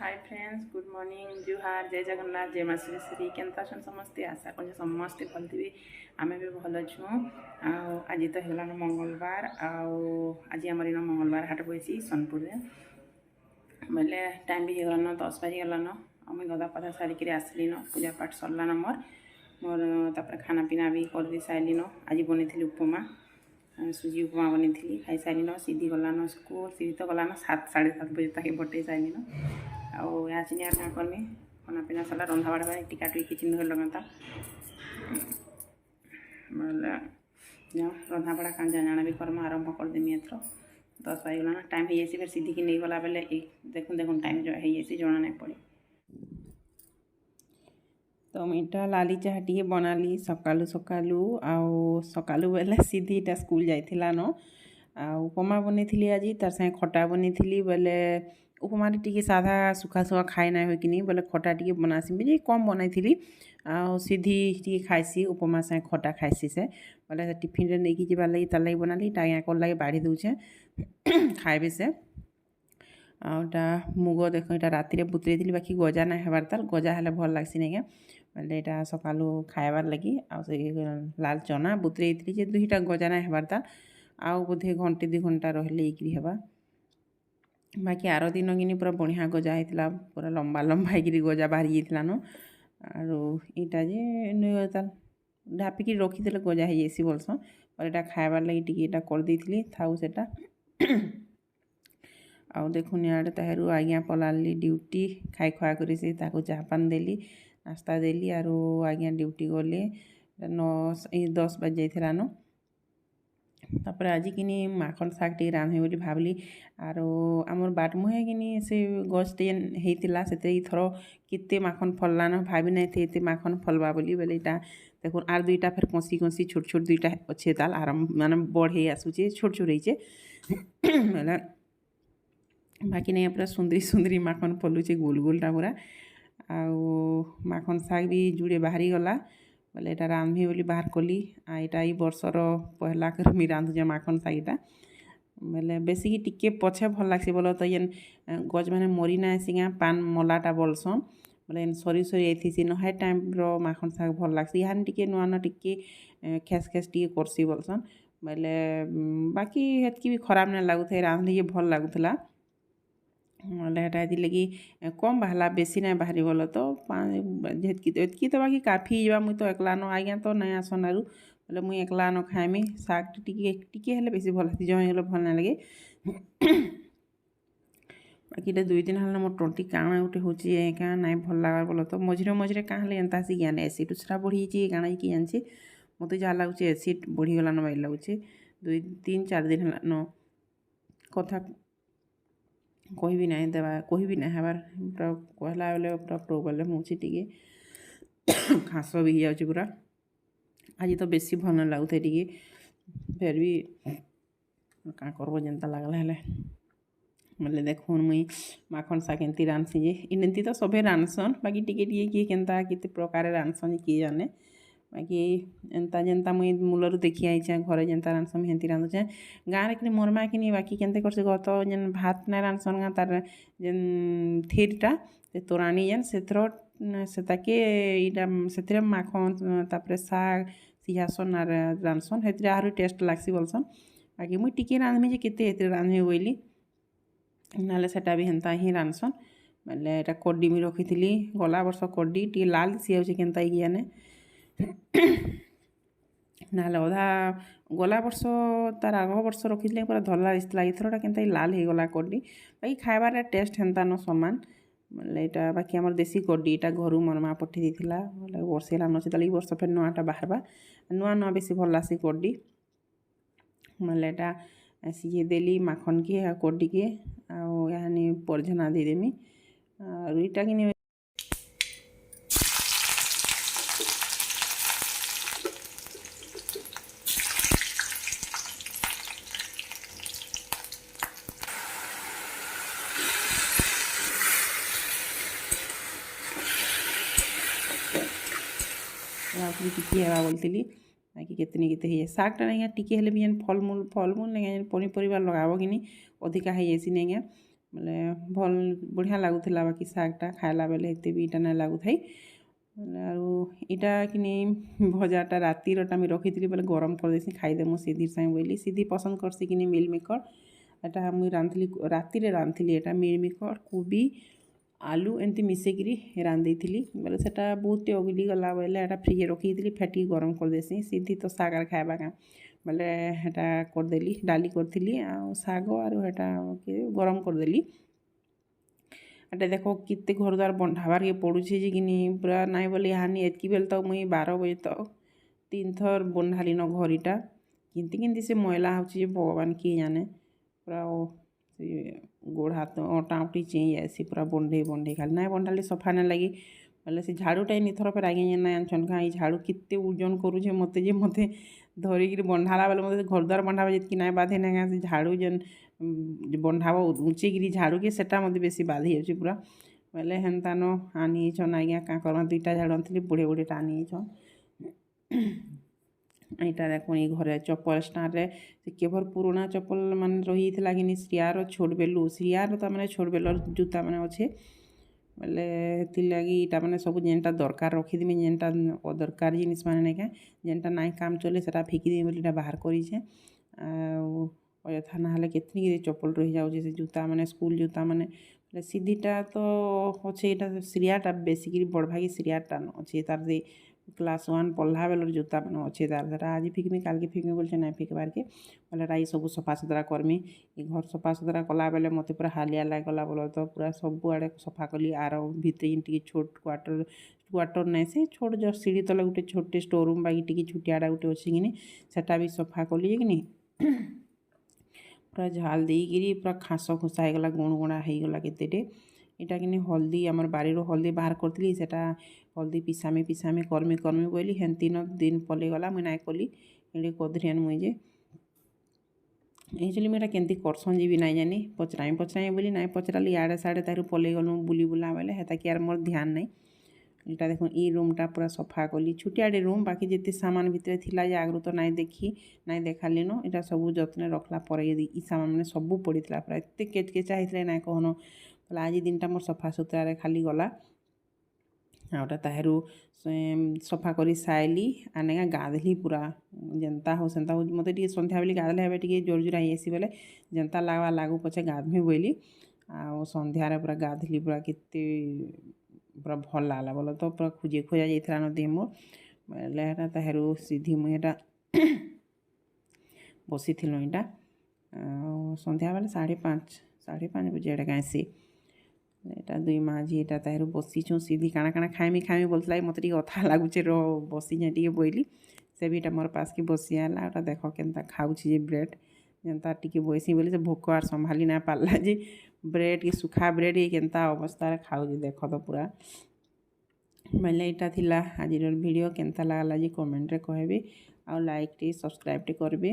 Hi friends good morning जुहार जय जगन्नाथ जय माँ श्री केन्ता अछन समस्ते आशा कर समस्ते भल थे आम भी भल छूँ आज तो होलान मंगलवार आज आम इन मंगलवार हाट बसी सोनपुर बोले टाइम भी होगलान 10 बाजिगलान आम गदा पदा सारिक आसलिन पूजा पाठ सरलान मोर तापर खाना पीना भी कर दी सारिलिन आज बनी उपमा सुजी उपमा बनी खाई सारिन सीधी गलान स्कूल सीधी तो गलान 7-7:30 बजे तक बटे सारिन आज क्या करमी खाना पीना सारा रंधा बाढ़ा टीका टुई किचन धर लगता बोले रंधा बड़ा कांजा जाना भी कर्म आरंभ करदेमी एथर 10 बाजिगलान टाइम हो फिर सीधी की नहीं गला बेले देखुन देखुन टाइम जो है जना नहीं पड़े तो मीठा लाली चाह टी बनाली सकालू सकालू सकालू बेले सीधीटा स्कूल जाइला न उपमा बनी आज तार संगे खटा बनी बोले उपमा टी साधा सुखा सुखा खाए ना कि बोले खटा टी बनासी मुझे कम बनई सीधी टी खाइसी उपमा संगे खटा खाइसी से बोले टिफिन रे नहीं जाबार लगी तार लगी बनाली आज्ञा कर लगे बाढ़ी दूचे खाइबे से आउटा मुग देख यहाँ राति बुतरे थी बाकी गजा ना हेबार तार गजा हेल्ले भल लगसी नहीं बोले यहाँ सकालू खाइबार लगी लाल चना बुतरे थी दुईटा गजा ना हेबार तार आउ बोधे घंटे 2 घंटा रही हेबा बाकी आर दिन कि पूरा बढ़िया गजा होता पूरा लंबा लंबा होगी गजा बाहरी जाता न आईटा जे ढापिक रखी गजा हो जासी बोलसन और यहाँ खाइबार लगी टी कर दी थाऊ से आउ देखुन इे तहरु आज्ञा पलाली ड्यूटी खाई खुआ कर चापान देली नास्ता देली आरो आज्ञा ड्यूटी गले 9-10 बज जाइला न तापर आज कि माखन शाग टे रांधे बोली भावली आरो आमर बाट मुहे कि से गछटे होता से थर केते माखन फललान भावी ना थे माखन फलवा बोली बोले यहाँ देखो आर दुईटा फिर कसी कसी छोट छोट दुईटा अच्छे ताल आरम माने बढ़े आसूचे छोट छोट होइचे बाकी नहीं पूरा सुंदरी सुंदरी माखन फलुचे गोल गोलटा पूरा आउ माखन शाग भी जुड़े बाहरी गला बोले यहाँ रांधि बोली बाहर कली यहाँ ये बर्षर पहला कर मुझे रांधुचे माखन शागटा बोले बेसिकी टिके पछे भल लग्सी बोल तो ये गज मैंने मरी ना सिंगा पान मलाटा बोलसन बोले सरी सरी आईसी नहे टाइम माखन शाग भल लग्सी यहाँ टिके नुआ नुआ टिके खेस खेस टी करसी बोलसन बोले बाकी हेतकी भी खराब ना लगुता रांधि भल लगुला बोले ये लगी कम बाहला बेसी ना बाहरी गल तो एतकी तो बाकी काफी जा मुई तो एकला न आज्ञा तो नहीं आसन आरु बोले मुई एकला न खाएमी शाग टिके हेल्ले बेसी भल लगती जमी गले भल ना लगे बाकी 2 दिन हेल्ला मोर टंटी काଣା गोटे हूँ क्या ना भल लगा बोल तो मझे मझे क्या एंता सी ज्ञान एसिड उसरा बढ़ी काଣା कि जानसी मत जहाँ लगुच एसिड बढ़ीगलान बाइल लगुचे 2-3-4 दिन है न कथा कही ना देवा कही ना हबार पूरा कहला बेले पूरा प्रोब्लेम हो खास भी हो जाऊँ पूरा आज तो बेसी भल लगुता टे फिर भी क्या करब जनता लगला हेले बोले देखुन मुई माखन शाग एमती रांधसी जे इनती तो सभे रांधसन बाकी टिके किए केन्ता केते प्रकार रांधसन किए जाने बाकी एंता जेन्ता मुई मूलर देखी आईचे घरे जेन्ता रांधसन हेंती रांधुचे गाँव कि मोरमा कि बाकी केन्ते करसे गत जेन भात ना रांधसन गाँ तार जेन थीरटा तोराणी जेन सेताके इटा से माखन तापर शाग सिंहासन आर रांधसन हेतरे आहरी टेस्ट लागसी बोलसन बाकी मुई टिके रांधमी जे केते हेतरे रांधमी बोली नाले सेटा भी हेन्ता ही रांधसन बोले यहाँ कड्डी भी रखी गला वर्ष कड्डी टी लाल सी आउचे केन्ता ज्ञाने नाले अधा गला वर्ष तार आग वर्ष रखी पूरा धला दिसला इथरटा केन्ता लाल हो गला कड्डी बाकी खाइबार टेस्ट हेन्ता न समान बोले यहाँ बाकी आम देसी कड्डी यहाँ घर मोर माँ पठे देला बोले वर्षे लान अच्छे ताले वर्ष फिर नुआटा बाहरबा नुआ नुआ बेसी भल लासी कड्डी बोले यहाँ सीझे देली माखन के कड्डी के आनी परझना देदेमी और इटा कि टिके हेबा बोलती बाकी केतनी केते है शागटा नहीं टिके हेले भी फलमूल नहीं पनीपरिया लगाब कि अधिका हो जासी नहीं ବୋଲେ ଭଲ୍ ବଢ଼ିଆ ଲାଗୁଥିଲା ବାକି ଶାଗଟା ଖାଇଲା ବେଲେ ଏତେ ବି ଇଟା ନାଇଁ ଲାଗୁଥାଇ ଆଉ ଇଟା କିନି ଭଜାଟା ରାତିରଟା ମୁଇଁ ରଖିଥିଲି ବୋଲେ ଗରମ କରିଦେସି ଖାଇଦେମୁ ସିଧିର୍ ସାଙ୍ଗେ ବୋଇଲି ସିଧି ପସନ୍ଦ କରସି କିନି ମିଲ୍ ମେକର୍ ଏଟା ମୁଇଁ ରାନ୍ଧିଥିଲି ରାତିରେ ରାନ୍ଧିଥିଲି ଏଟା ମିଲ୍ ମେକର୍ କୋବି ଆଲୁ ଏମିତି ମିଶେଇକିରି ରାନ୍ଧିଥିଲି ବୋଲେ ସେଟା ବହୁତଟେ ଅଗଲି ଗଲା ବୋଇଲେ ଏଟା ଫ୍ରିଜରେ ରଖିଥିଲି ଫେଟିକି ଗରମ କରିଦେସି ସିଧି ତ ଶାଗରେ ଖାଇବା କାଁ ବୋଲେ ହେଟା କରିଦେଲି ଡାଲି କରିଥିଲି ଆଉ ଶାଗ ଆରୁ ହେଟା ଗରମ କରିଦେଲି ଏଟା ଦେଖ କେତେ ଘର ଦ୍ୱାର ବନ୍ଧାବାର୍କେ ପଡ଼ୁଛେ ଯେ କିନି ପୁରା ନାଇଁ ବୋଲେ ହାନି ଏତ୍କି ବେଲେ ତ ମୁଇଁ 12 ବଜେ ତକ୍ 3 ଥର ବନ୍ଧାଲିନ ଘରିଟା କେନ୍ତି ସେ ମଇଲା ହେଉଛି ଯେ ଭଗବାନ କିଏ ଜାନେ ପୁରା ସେ ଗୋଡ଼ ହାତ ଅଣ୍ଟା ଉଠି ଚେଇଁ ଯାଏସି ପୁରା ବଣ୍ଡେଇ ଖାଲି ନାଇଁ ବଣ୍ଡାଲି ସଫା ନାଇଁ ଲାଗି ବୋଲେ ସେ ଝାଡ଼ୁଟା ନିଥର ଫେର୍ ଆଜ୍ଞା ନାଇଁ ଆଣିଛନ୍ କାଁ ଏଇ ଝାଡ଼ୁ କେତେ ଓଜନ କରୁଛେ ମତେ ଯେ ମତେ ଧରିକିରି ବନ୍ଧାଲା ବେଲେ ମତେ ଘରଦ୍ୱାର ବନ୍ଧାବା ଯେତ୍କି ନାଇଁ ବାଧେ ନାଇଁ କାଁ ସେ ଝାଡ଼ୁ ଯେନ୍ ବନ୍ଧାବ ଉଞ୍ଚେଇକିରି ଝାଡ଼ୁକେ ସେଟା ମତେ ବେଶୀ ବାଧି ଯାଉଛି ପୁରା ବୋଲେ ହେନ୍ତାନ ଆନିଛନ୍ ଆଜ୍ଞା କାଁ କର୍ମା 2ଟା ଝାଡ଼ୁ ଆଣିଥିଲି ବଢ଼େଟା ଆନିଛନ୍ ଏଇଟା ଦେଖୁନ୍ ଏଇ ଘରେ ଚପଲ ଷ୍ଟାଣ୍ଡରେ ସେ କେଭର ପୁରୁଣା ଚପଲ ମାନେ ରହିଯାଇଥିଲା କିନି ଶ୍ରିୟାର ଛୋଟ ବେଲୁ ଶ୍ରିୟାର ତାମାନେ ଛୋଟ ବେଲର ଜୁତା ମାନେ ଅଛେ ବୋଲେ ହେଥିର୍ଲାଗି ଇଟା ମାନେ ସବୁ ଯେନ୍ଟା ଦରକାର ରଖିଦେମି ଯେନ୍ଟା ଅଦରକାର ଜିନିଷ ମାନେ ନାଇଁ କାଁ ଯେନ୍ଟା ନାଇଁ କାମ ଚଲେ ସେଟା ଫିକିଦେମି ବୋଲି ଇଟା ବାହାର କରିଛେ ଆଉ ଅଯଥା ନହେଲେ କେତ୍ନି ଚପଲ ରହିଯାଉଛି ସେ ଜୁତା ମାନେ ସ୍କୁଲ ଜୁତା ମାନେ ସିଧିଟା ତ ଅଛେ ଇଟା ଶ୍ରିୟାଟା ବେଶୀକିରି ବଡ଼ ଭାଗି ଶ୍ରିୟାଟା ଅଛେ ତାର ସେ କ୍ଲାସ୍ 1 ପଢ଼ଲା ବେଲର ଜୁତା ମାନେ ଅଛେ ତାର ସେଟା ଆଜି ଫିକମି କାଲ୍କେ ଫିକମି ବୋଲଛେ ନାଇଁ ଫିକବାର୍କେ ବୋଲେ ଏଟା ସବୁ ସଫାସୁତରା କର୍ମି ଇ ଘର ସଫାସୁତରା କଲା ବେଲେ ମତେ ପୁରା ହାଲିଆ ଲାଗିଗଲା ବୋଲେ ତ ପୁରା ସବୁଆଡ଼େ ସଫା କଲି ଆର ଭିତରେ ଟିକେ ଛୋଟ କ୍ୱାର୍ଟର ନାଇଁ ସେ ଛୋଟ ଜଷ୍ଟ ସିঁଢ଼ି ତଲେ ଗୋଟେ ଛୋଟଟେ ଷ୍ଟୋର ରୁମ୍ ବାକି ଟିକେ ଛୋଟିଆଟା ଗୋଟେ ଅଛି କିନି ସେଟା ବି ସଫା କଲି କିନି ପୁରା ଝାଲ ଦେଇକିରି ପୁରା ଖାସ ଖୁସା ହେଇଗଲା ଗୁଣଗୁଣା ହେଇଗଲା କେତେଟେ ଇଟା କିନି ହଳଦୀ ଆମର ବାଡ଼ିରୁ ହଳଦୀ ବାହାର କରିଥିଲି ସେଟା ହଳଦୀ ପିସାମି କର୍ମି ବୋଇଲି ହେନ୍ତିନ ଦିନ ପଲେଇଗଲା ମୁଇଁ ନାଇଁ କଲି ଏଠି କଦ୍ରିଆନ୍ ମୁଇଁ ଯେ ଏଇଚୁଲି ମୁଇଁ ଏଟା କେମିତି କରସନ୍ ଯିବି ନାଇଁ ଜାନି ପଚରାମି ବୋଲି ନାଇଁ ପଚରାଲି ଇଆଡ଼େ ସାଡ଼େ ତାରୁ ପଲେଇଗଲୁ ବୁଲି ବୁଲା ବେଲେ ହେତାକି ଆର ମୋର୍ ଧ୍ୟାନ ନାଇଁ ଏଇଟା ଦେଖୁନ୍ ଇ ରୁମ୍ଟା ପୁରା ସଫା କଲି ଛୋଟିଆଟେ ରୁମ୍ ବାକି ଯେତେ ସାମାନ ଭିତରେ ଥିଲା ଯେ ଆଗରୁ ତ ନାଇଁ ଦେଖାଲିନ ଏଇଟା ସବୁ ଯତ୍ନରେ ରଖଲା ପରେ ଇ ସାମାନ ମାନେ ସବୁ ପଡ଼ିଥିଲା ପୁରା ଏତେ କେଚକେଚା ହେଇଥିଲା ନାଇଁ କହନ ବୋଲେ ଆଜି ଦିନଟା ମୋର୍ ସଫା ସୁତରାରେ ଖାଲି ଗଲା ଆଉଟା ତାହେରୁ ସଫା କରି ସାଇଲି ଆର୍ ନାଇଁ ଗାଧଲି ପୁରା ଯେନ୍ତା ହଉ ସେନ୍ତା ହଉ ମତେ ଟିକେ ସନ୍ଧ୍ୟା ବେଲେ ଗାଧଲେ ଏବେ ଟିକେ ଜୋରଜୋରା ହେଇଯାଇସି ବୋଲେ ଯେନ୍ତା ଲାଗୁ ପଛେ ଗାଧମି ବୋଇଲି ଆଉ ସନ୍ଧ୍ୟାରେ ପୁରା ଗାଧଲି ପୁରା କେତେ ପୁରା ଭଲ୍ ଲାଗଲା ବୋଲେ ତ ପୁରା ଖୋଜା ଯାଇଥିଲା ନ ଦେହ ମୋର୍ ବୋଲେ ହେଟା ତାହେରୁ ସିଧି ମୁଇଁ ହେଟା ବସିଥିଲୁ ଏଇଟା ଆଉ ସନ୍ଧ୍ୟାବେଲେ 5:30 ବଜେ ଏଇଟା ଗାଏସି ଏଇଟା 2 ମାଝି ଏଇଟା ତାହେରୁ ବସିଛୁଁ ସିଧି କାଣା ଖାଇମି ବୋଲଥିଲା ମତେ ଟିକେ ଅଥା ଲାଗୁଛେ ବସିଛେଁ ଟିକେ ବୋଇଲି ସେ ବି ଇଟା ମୋର୍ ପାସ୍କେ ବସି ଆଏଲା ଏଟା ଦେଖ କେନ୍ତା ଖାଉଛି ଯେ ବ୍ରେଡ଼୍ ଯେନ୍ତା ଟିକେ ବଇସି ବୋଲି ସେ ଭୋକ ଆର୍ ସମ୍ଭାଲି ନାଇଁ ପାରଲା ଯେ ବ୍ରେଡ଼୍ କି ସୁଖା ବ୍ରେଡ଼୍ କେନ୍ତା ଅବସ୍ଥାରେ ଖାଉଛି ଦେଖ ତ ପୁରା ବୋଇଲେ ଏଇଟା ଥିଲା ଆଜିର ଭିଡ଼ିଓ କେନ୍ତା ଲାଗ୍ଲା ଯେ କମେଣ୍ଟରେ କହିବେ ଆଉ ଲାଇକ୍ ଟିକେ ସବସ୍କ୍ରାଇବ୍ ଟିକେ କରିବେ।